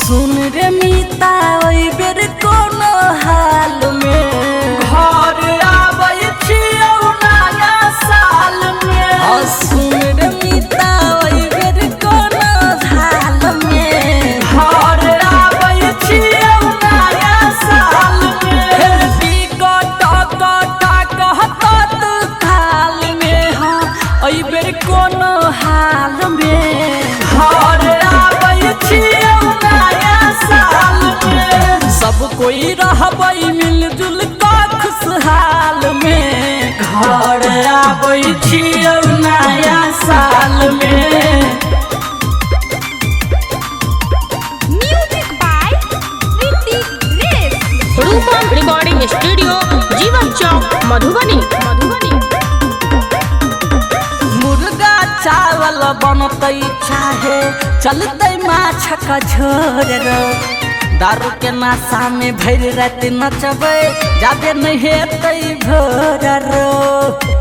सुन रे मीता ओइ बेर कोनो हाल में घर आबै छियौ नया साल में। सुन रे मीता ओइ बेर कोनो हाल में घर आबै छियौ नया साल में। टिकट कहत तू हाल में हाँ ओइ बेर कोनो हाल में घर आबै छियौ नया साल में। सब कोई रहबै मिलजुल कर खुशहाल में घर आबै छियौ नया साल में। म्यूजिक बाय ऋतिक रेस। Rupam recording studio Jeevan Chowk Madhubani. मुर्गा चावल बनतै चाहे चलतै माछक झोर रो दारू के नशा में भर रात नचबै जादे नहीं हेतै भोर रो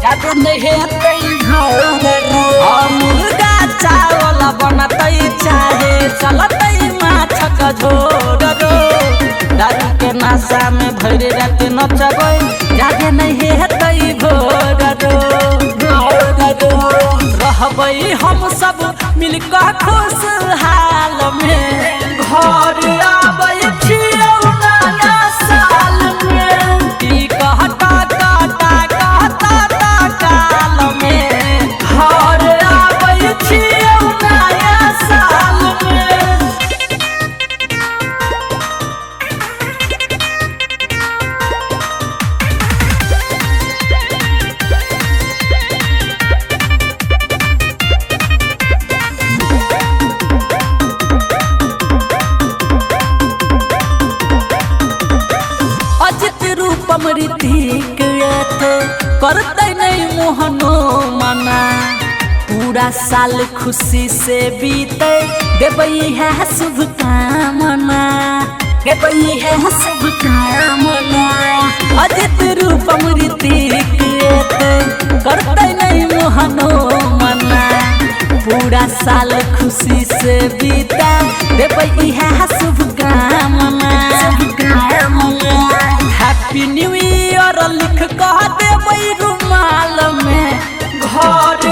जादे नहीं हेतै भोर रो मुर्गा चावल बनतै चाहे चलतै माछक झोर रो दारू के नशा में भर रात नचबै जादे नहीं हेतै भोर रो रहबै हम सब मिलकर खुशहाल में घर आबै छियौ नया साल में। कहता काल में घर आबै छियौ नया साल में। अजित रूपम ऋतिक करतै नहीं मोहनो मना पूरा साल खुशी से बीते देबै है शुभकामना देबै है शुभकामना अजित रूपम ऋतिक करतै नहीं मोहनो मना पूरा साल खुशी से बीता देबै है शुभकामना हैप्पी न्यू ईयर लिख कह देबै रुमाल में घर